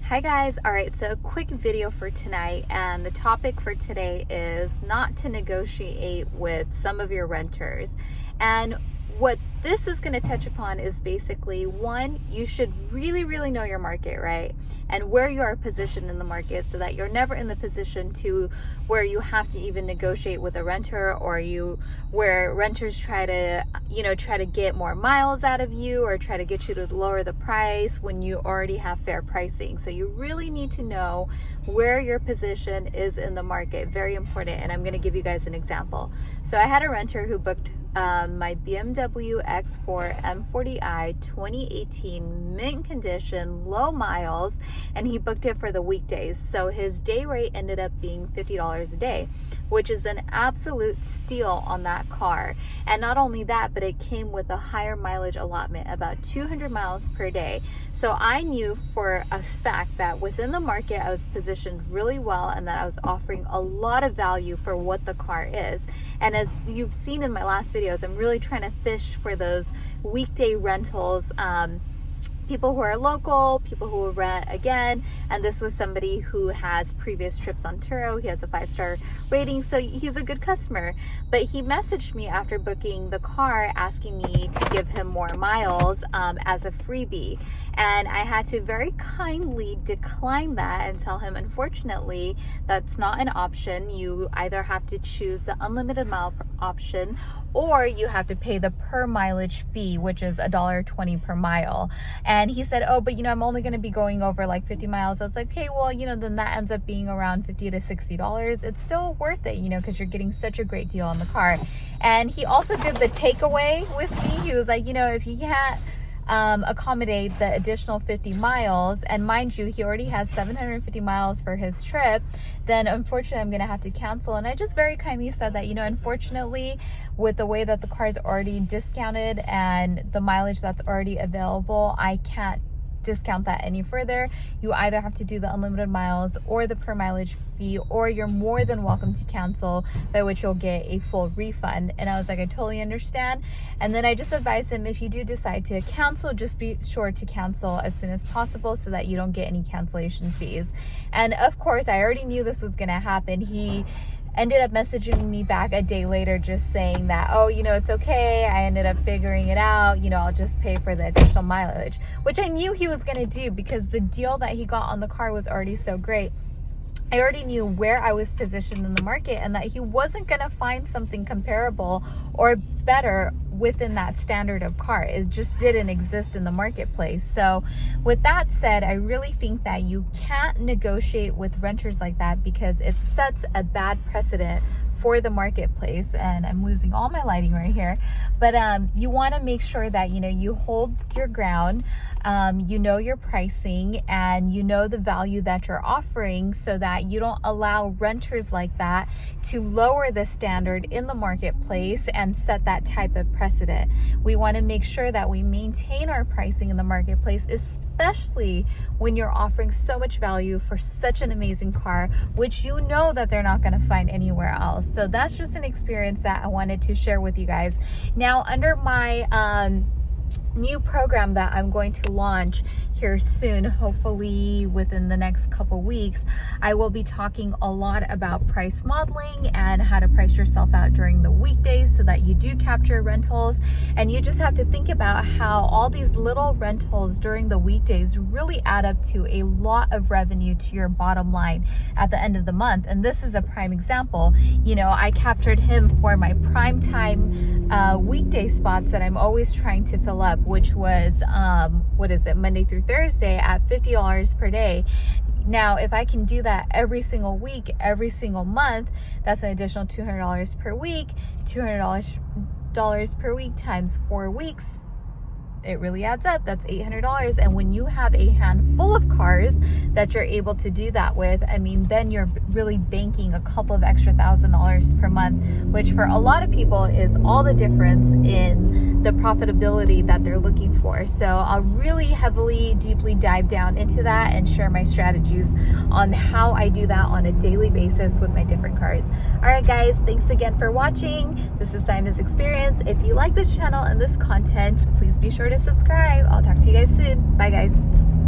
Hi guys, alright, so a quick video for tonight, and the topic for today is not to negotiate with some of your renters. And what this is going to touch upon is basically, one, you should really know your market, right? And where you are positioned in the market, so that you're never in the position to where you have to even negotiate with a renter, or where renters try to get more miles out of you or try to get you to lower the price when you already have fair pricing. So you really need to know where your position is in the market. Very important. And I'm going to give you guys an example. So I had a renter who booked my BMW X4 M40i 2018 mint condition, low miles, and he booked it for the weekdays. So his day rate ended up being $50 a day, which is an absolute steal on that car. And not only that, but it came with a higher mileage allotment, about 200 miles per day. So I knew for a fact that within the market I was positioned really well, and that I was offering a lot of value for what the car is. And as you've seen in my last videos, I'm really trying to fish for those weekday rentals, people who are local, people who will rent again. And this was somebody who has previous trips on Turo. He has a 5-star rating, so he's a good customer. But he messaged me after booking the car asking me to give him more miles as a freebie. And I had to very kindly decline that and tell him, unfortunately, that's not an option. You either have to choose the unlimited mile option, or you have to pay the per mileage fee, which is $1.20 per mile. And he said, oh, but I'm only going to be going over like 50 miles. I was like, okay, well, then that ends up being around $50 to $60. It's still worth it, because you're getting such a great deal on the car. And he also did the takeaway with me. He was like, if you can't accommodate the additional 50 miles, and mind you, he already has 750 miles for his trip, then unfortunately I'm gonna have to cancel. And I just very kindly said that, unfortunately, with the way that the car is already discounted and the mileage that's already available, I can't discount that any further. You either have to do the unlimited miles or the per mileage fee, or you're more than welcome to cancel, by which you'll get a full refund. And I was like, I totally understand. And then I just advised him, if you do decide to cancel, just be sure to cancel as soon as possible so that you don't get any cancellation fees. And of course, I already knew this was going to happen. He ended up messaging me back a day later just saying that, oh, it's okay, I ended up figuring it out, I'll just pay for the additional mileage, which I knew he was going to do because the deal that he got on the car was already so great. I already knew where I was positioned in the market, and that he wasn't going to find something comparable or better within that standard of car. It just didn't exist in the marketplace. So with that said, I really think that you can't negotiate with renters like that, because it sets a bad precedent for the marketplace. And I'm losing all my lighting right here, but you want to make sure that you hold your ground, your pricing, and the value that you're offering, so that you don't allow renters like that to lower the standard in the marketplace and set that type of precedent. We want to make sure that we maintain our pricing in the marketplace, especially when you're offering so much value for such an amazing car, which that they're not going to find anywhere else. So that's just an experience that I wanted to share with you guys. Now, under my new program that I'm going to launch here soon, hopefully within the next couple weeks, I will be talking a lot about price modeling and how to price yourself out during the weekdays so that you do capture rentals. And you just have to think about how all these little rentals during the weekdays really add up to a lot of revenue to your bottom line at the end of the month. And this is a prime example. I captured him for my prime time weekday spots that I'm always trying to fill up, which was Monday through Thursday at $50 per day. Now, if I can do that every single week, every single month, that's an additional $200 per week. $200 per week times 4 weeks, it really adds up. That's $800. And when you have a handful of cars that you're able to do that with, then you're really banking a couple of extra $1,000 per month, which for a lot of people is all the difference in the profitability that they're looking for. So I'll really heavily, deeply dive down into that and share my strategies on how I do that on a daily basis with my different cars. All right, guys, thanks again for watching. This is Saimah's Experience. If you like this channel and this content, please be sure to subscribe. I'll talk to you guys soon. Bye, guys.